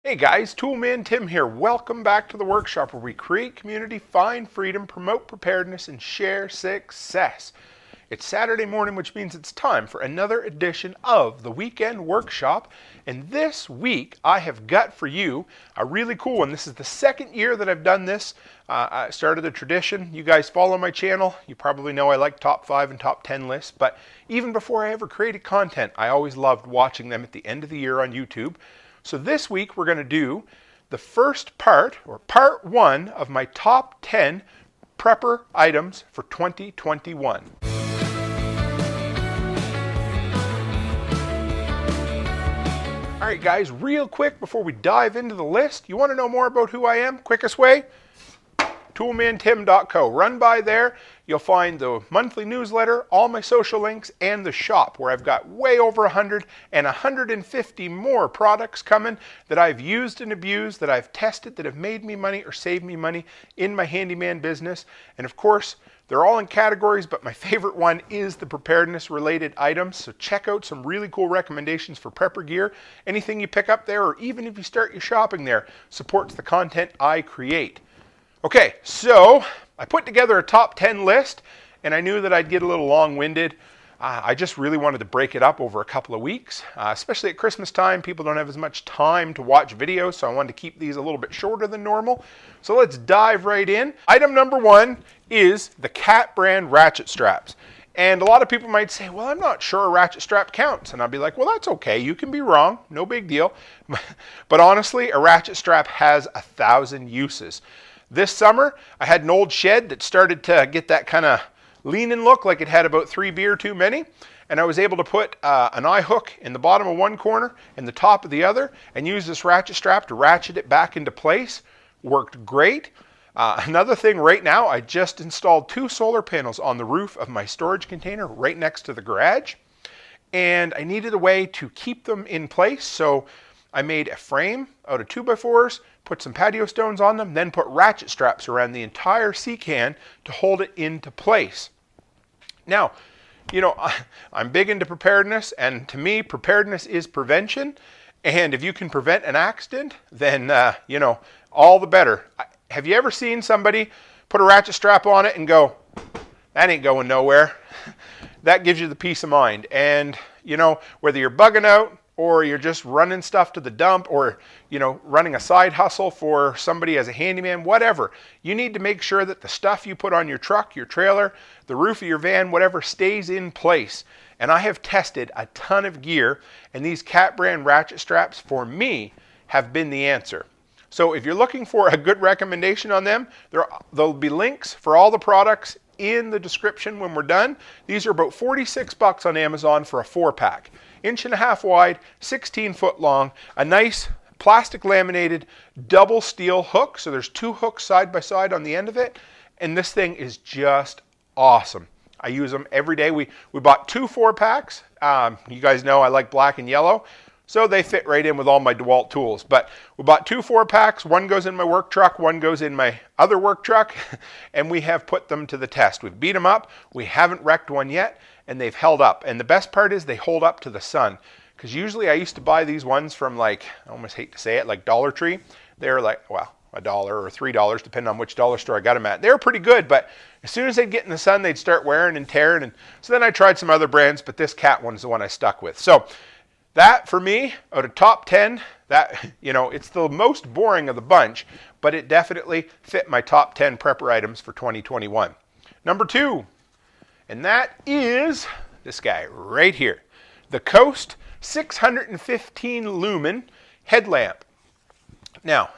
Hey guys, Toolman Tim here. Welcome back to the workshop where we create community, find freedom, promote preparedness, and share success. It's Saturday morning, which means it's time for another edition of the Weekend Workshop. And this week, I have got for you a really cool one. This is the second year that I've done this. I started a tradition. You guys follow my channel. You probably know I like top 5 and top 10 lists. But even before I ever created content, I always loved watching them at the end of the year on YouTube. So this week we're going to do the first part, or part 1, of my top 10 prepper items for 2021. Alright guys, real quick before we dive into the list, you want to know more about who I am? Quickest way? toolmantim.co. Run by there. You'll find the monthly newsletter, all my social links, and the shop where I've got way over 100 and 150 more products coming that I've used and abused, that I've tested, that have made me money or saved me money in my handyman business. And of course, they're all in categories, but my favorite one is the preparedness related items. So check out some really cool recommendations for prepper gear. Anything you pick up there, or even if you start your shopping there, supports the content I create. Okay, so I put together a top 10 list, and I knew that I'd get a little long-winded. I just really wanted to break it up over a couple of weeks, especially at Christmas time. People don't have as much time to watch videos, so I wanted to keep these a little bit shorter than normal. So let's dive right in. Item number 1 is the Cat brand ratchet straps. And a lot of people might say, well, I'm not sure a ratchet strap counts. And I'll be like, well, that's okay. You can be wrong. No big deal. But honestly, a ratchet strap has 1,000 uses. This summer, I had an old shed that started to get that kind of leaning look, like it had about 3 beer too many. And I was able to put an eye hook in the bottom of one corner and the top of the other and use this ratchet strap to ratchet it back into place. Worked great. Another thing right now, I just installed 2 solar panels on the roof of my storage container right next to the garage. And I needed a way to keep them in place, so I made a frame out of 2x4s, put some patio stones on them, then put ratchet straps around the entire sea can to hold it into place. Now, you know, I'm big into preparedness, and to me, preparedness is prevention. And if you can prevent an accident, then, you know, all the better. Have you ever seen somebody put a ratchet strap on it and go, that ain't going nowhere? That gives you the peace of mind. And, you know, whether you're bugging out, or you're just running stuff to the dump, or, you know, running a side hustle for somebody as a handyman, whatever, you need to make sure that the stuff you put on your truck, your trailer, the roof of your van, whatever, stays in place. And I have tested a ton of gear, and these Cat brand ratchet straps, for me, have been the answer. So if you're looking for a good recommendation on them, there'll be links for all the products in the description when we're done. These are about 46 bucks on Amazon for a 4-pack. 1.5 wide, 16 foot long, a nice plastic laminated double steel hook. So there's 2 hooks side by side on the end of it. And this thing is just awesome. I use them every day. We bought 2 4-packs. You guys know I like black and yellow. So they fit right in with all my DeWalt tools. But we bought 2 4-packs. One goes in my work truck, one goes in my other work truck. And we have put them to the test. We've beat them up. We haven't wrecked one yet. And they've held up. And the best part is they hold up to the sun. Because usually I used to buy these ones from, like, I almost hate to say it, like Dollar Tree. They're like, well, $1 or $3, depending on which dollar store I got them at. They were pretty good, but as soon as they'd get in the sun, they'd start wearing and tearing. And so then I tried some other brands, but this Cat one's the one I stuck with. So that, for me, out of top 10, that, you know, it's the most boring of the bunch, but it definitely fit my top 10 prepper items for 2021. Number 2, and that is this guy right here, the Coast 615 lumen headlamp. Now,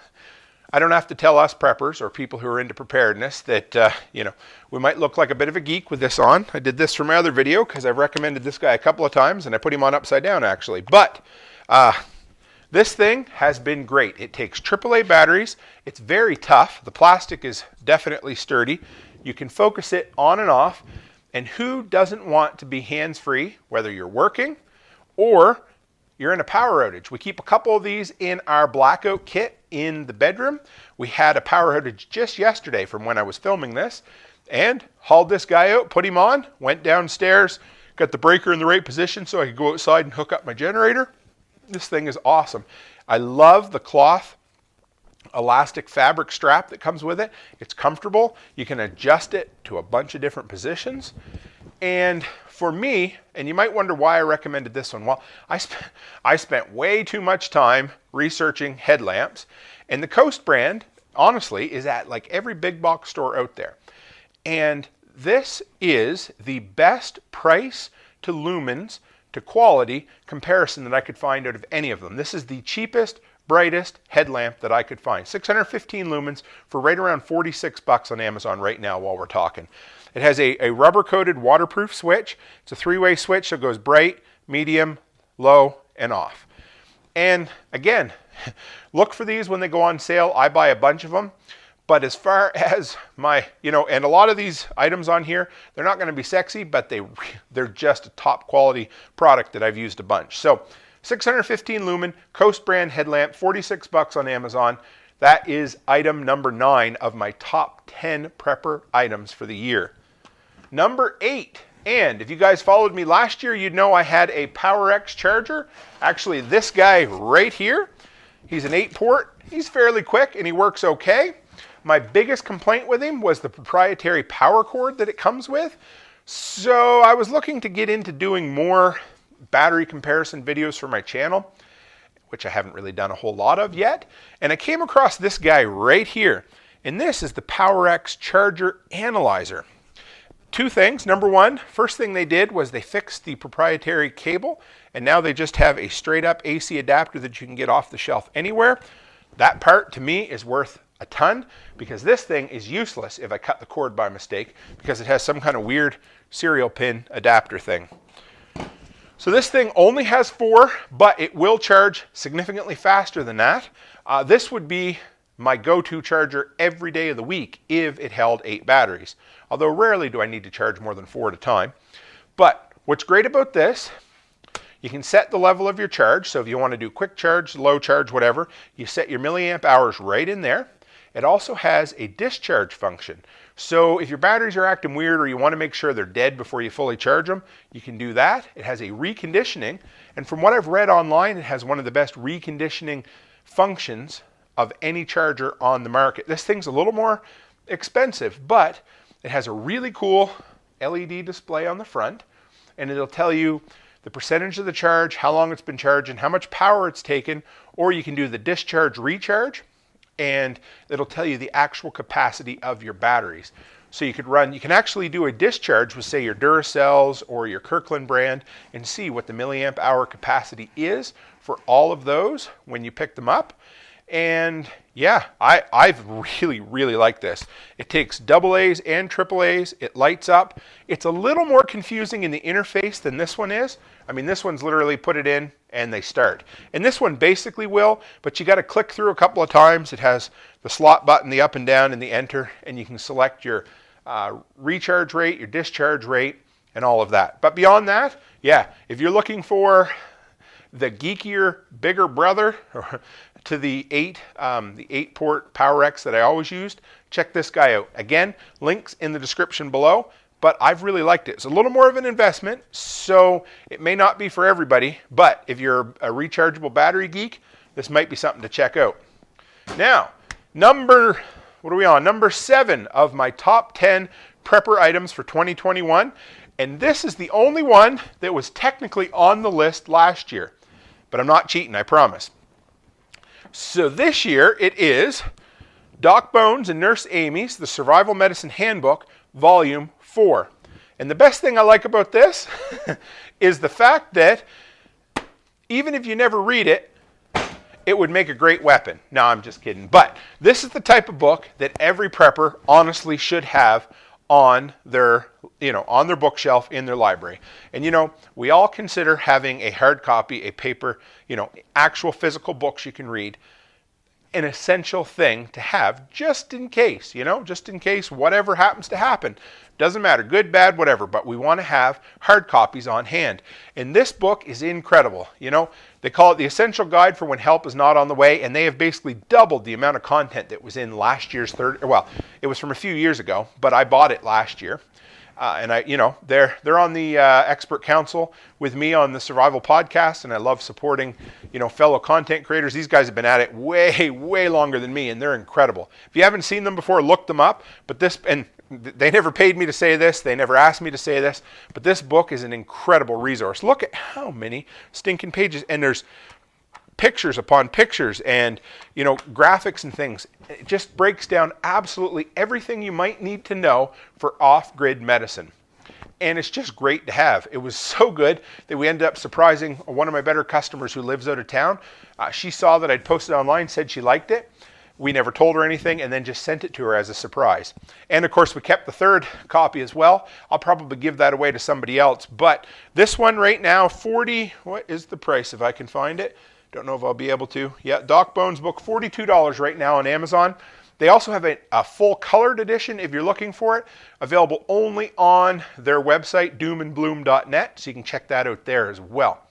I don't have to tell us preppers or people who are into preparedness that, you know, we might look like a bit of a geek with this on. I did this for my other video because I've recommended this guy a couple of times, and I put him on upside down actually. But this thing has been great. It takes AAA batteries. It's very tough. The plastic is definitely sturdy. You can focus it on and off. And who doesn't want to be hands-free, whether you're working or you're in a power outage? We keep a couple of these in our blackout kit in the bedroom. We had a power outage just yesterday from when I was filming this, and hauled this guy out, put him on, went downstairs, got the breaker in the right position so I could go outside and hook up my generator. This thing is awesome. I love the cloth elastic fabric strap that comes with it. It's comfortable. You can adjust it to a bunch of different positions. And for me, and you might wonder why I recommended this one. Well, I spent way too much time researching headlamps, and the Coast brand, honestly, is at like every big box store out there. And this is the best price to lumens to quality comparison that I could find out of any of them. This is the cheapest, brightest headlamp that I could find. 615 lumens for right around 46 bucks on Amazon right now while we're talking. It has a rubber-coated waterproof switch. It's a three-way switch, so it goes bright, medium, low, and off. And again, look for these when they go on sale. I buy a bunch of them. But as far as my, and a lot of these items on here, they're not going to be sexy, but they're just a top quality product that I've used a bunch. So 615 lumen, Coast brand headlamp, 46 bucks on Amazon. That is item number 9 of my top 10 prepper items for the year. Number 8, and if you guys followed me last year, you'd know I had a PowerX charger. Actually, this guy right here, he's an 8-port. He's fairly quick and he works okay. My biggest complaint with him was the proprietary power cord that it comes with. So I was looking to get into doing more battery comparison videos for my channel, which I haven't really done a whole lot of yet. And I came across this guy right here. And this is the PowerX Charger Analyzer. Two things. Number one, first thing they did was they fixed the proprietary cable, and now they just have a straight up AC adapter that you can get off the shelf anywhere. That part to me is worth a ton, because this thing is useless if I cut the cord by mistake, because it has some kind of weird serial pin adapter thing. So this thing only has 4, but it will charge significantly faster than that. This would be my go-to charger every day of the week if it held 8 batteries. Although rarely do I need to charge more than 4 at a time. But what's great about this, you can set the level of your charge. So if you want to do quick charge, low charge, whatever, you set your milliamp hours right in there. It also has a discharge function. So if your batteries are acting weird or you want to make sure they're dead before you fully charge them, you can do that. It has a reconditioning, and from what I've read online, it has one of the best reconditioning functions of any charger on the market. This thing's a little more expensive, but it has a really cool LED display on the front, and it'll tell you the percentage of the charge, how long it's been charging, how much power it's taken, or you can do the discharge recharge, and it'll tell you the actual capacity of your batteries. So you can actually do a discharge with, say, your Duracells or your Kirkland brand and see what the milliamp hour capacity is for all of those when you pick them up. And yeah, I've really liked this. It takes AA's and AAA's. It lights up. It's a little more confusing in the interface than this one is. I mean, this one's literally put it in and they start. And this one basically will, but you got to click through a couple of times. It has the slot button, the up and down, and the enter, and you can select your recharge rate, your discharge rate, and all of that. But beyond that, yeah, if you're looking for the geekier, bigger brother to the 8-port PowerX that I always used, check this guy out. Again, links in the description below, but I've really liked it. It's a little more of an investment, so it may not be for everybody, but if you're a rechargeable battery geek, this might be something to check out. Now, number 7 of my top 10 prepper items for 2021, and this is the only one that was technically on the list last year, but I'm not cheating, I promise. So this year it is Doc Bones and Nurse Amy's The Survival Medicine Handbook, Volume 4. And the best thing I like about this is the fact that even if you never read it, it would make a great weapon. No, I'm just kidding. But this is the type of book that every prepper honestly should have on their bookshelf in their library. And we all consider having a hard copy, a paper, actual physical books you can read, an essential thing to have just in case, just in case whatever happens to happen. Doesn't matter, good, bad, whatever, but we want to have hard copies on hand. And this book is incredible. They call it the Essential Guide for When Help is Not on the Way, and they have basically doubled the amount of content that was in last year's it was from a few years ago, but I bought it last year. And they're on the expert council with me on the Survival Podcast, and I love supporting, fellow content creators. These guys have been at it way, way longer than me, and they're incredible. If you haven't seen them before, look them up. But they never paid me to say this. They never asked me to say this. But this book is an incredible resource. Look at how many stinking pages, and there's pictures upon pictures and graphics and things. It just breaks down absolutely everything you might need to know for off-grid medicine. And it's just great to have. It was so good that we ended up surprising one of my better customers who lives out of town. She saw that I'd posted online, said she liked it. We never told her anything, and then just sent it to her as a surprise. And of course, we kept the third copy as well. I'll probably give that away to somebody else. But this one right now, what is the price if I can find it? Don't know if I'll be able to. Yeah, Doc Bones book, $42 right now on Amazon. They also have a full colored edition if you're looking for it, available only on their website, doomandbloom.net, so you can check that out there as well.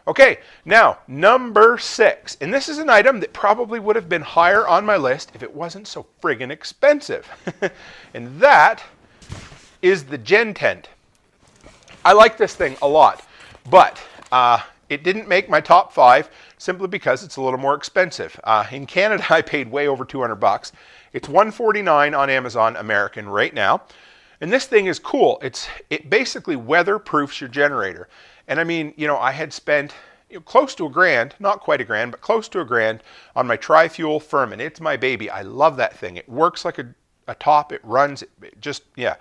Okay, now, number 6. And this is an item that probably would have been higher on my list if it wasn't so friggin' expensive. And that is the Gen Tent. I like this thing a lot, but it didn't make my top 5 simply because it's a little more expensive. In Canada, I paid way over $200. It's $149 on Amazon American right now. And this thing is cool. It basically weatherproofs your generator. And I mean, I had spent close to $1,000, not quite $1,000, but close to $1,000 on my Tri-Fuel Furman. It's my baby. I love that thing. It works like a top. It runs. Yeah.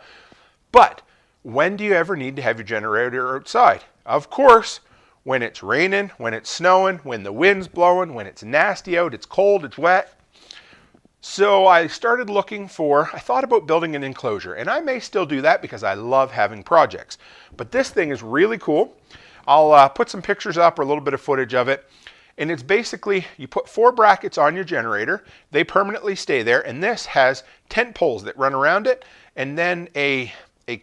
But when do you ever need to have your generator outside? Of course, when it's raining, when it's snowing, when the wind's blowing, when it's nasty out, it's cold, it's wet. So I started I thought about building an enclosure, and I may still do that because I love having projects. But this thing is really cool. I'll put some pictures up or a little bit of footage of it. And it's basically, you put 4 brackets on your generator, they permanently stay there, and this has tent poles that run around it, and then a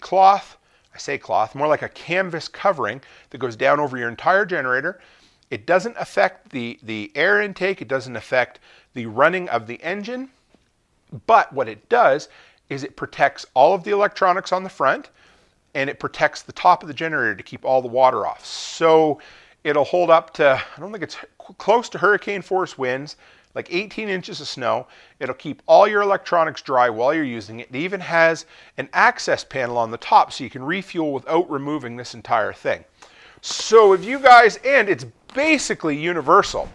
cloth, I say cloth, more like a canvas covering that goes down over your entire generator. It doesn't affect the air intake, it doesn't affect the running of the engine, but what it does is it protects all of the electronics on the front, and it protects the top of the generator to keep all the water off. So it'll hold up to, I don't think it's close to hurricane force winds, like 18 inches of snow. It'll keep all your electronics dry while you're using it. It even has an access panel on the top so you can refuel without removing this entire thing. So if you guys, and it's basically universal.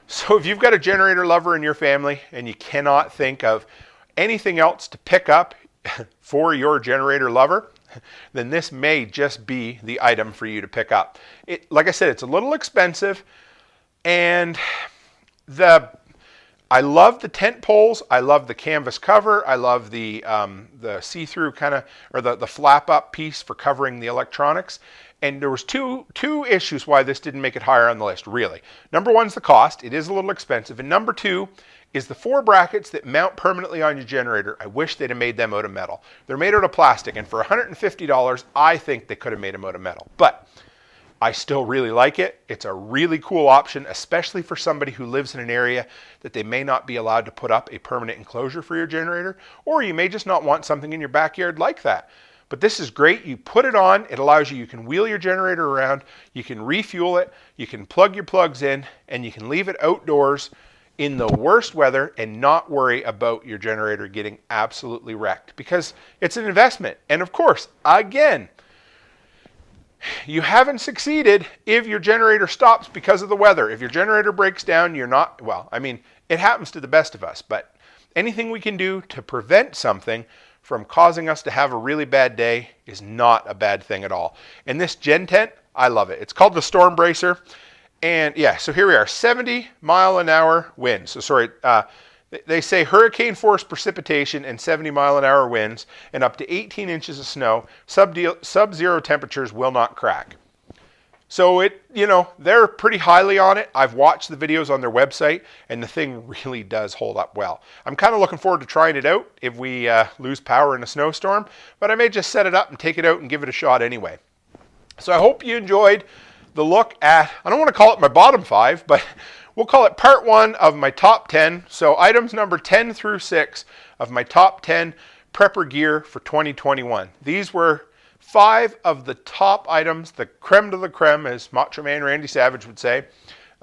So if you've got a generator lover in your family and you cannot think of anything else to pick up for your generator lover, then this may just be the item for you to pick up. Like I said, it's a little expensive, and I love the tent poles. I love the canvas cover. I love the see-through kind of, or the flap-up piece for covering the electronics. And there was two issues why this didn't make it higher on the list, really. Number 1 is the cost. It is a little expensive. And number 2 is the 4 brackets that mount permanently on your generator. I wish they'd have made them out of metal. They're made out of plastic, and for $150, I think they could have made them out of metal. But I still really like it. It's a really cool option, especially for somebody who lives in an area that they may not be allowed to put up a permanent enclosure for your generator, or you may just not want something in your backyard like that. But this is great. You put it on, it allows you can wheel your generator around, you can refuel it, you can plug your plugs in, and you can leave it outdoors in the worst weather and not worry about your generator getting absolutely wrecked, because it's an investment. And of course, again, you haven't succeeded if your generator stops because of the weather. If your generator breaks down, you're not, well, I mean, it happens to the best of us, but anything we can do to prevent something from causing us to have a really bad day is not a bad thing at all. And this Gen Tent, I love it. It's called the Storm Bracer. And yeah, so here we are, 70-mile-an-hour winds. So sorry, they say hurricane force precipitation and 70-mile-an-hour winds and up to 18 inches of snow. Sub-zero temperatures will not crack. So they're pretty highly on it. I've watched the videos on their website, and the thing really does hold up well. I'm kind of looking forward to trying it out if we lose power in a snowstorm, but I may just set it up and take it out and give it a shot anyway. So I hope you enjoyed the look at, I don't want to call it my bottom 5, but we'll call it part 1 of my top 10. So items number 10 through 6 of my top 10 prepper gear for 2021. These were 5 of the top items, the creme de la creme, as Macho Man Randy Savage would say,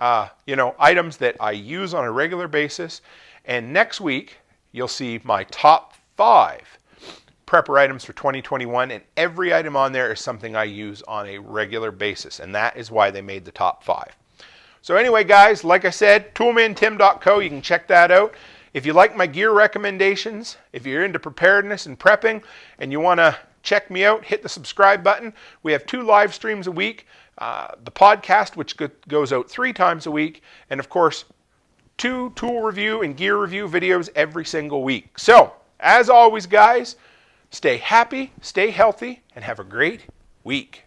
items that I use on a regular basis. And next week, you'll see my top 5 prepper items for 2021, and every item on there is something I use on a regular basis, and that is why they made the top 5. So anyway, guys, like I said, toolmantim.co, you can check that out. If you like my gear recommendations, if you're into preparedness and prepping, and you want to check me out, hit the subscribe button. We have 2 live streams a week, the podcast, which goes out 3 times a week, and of course, 2 tool review and gear review videos every single week. So, as always, guys, stay happy, stay healthy, and have a great week.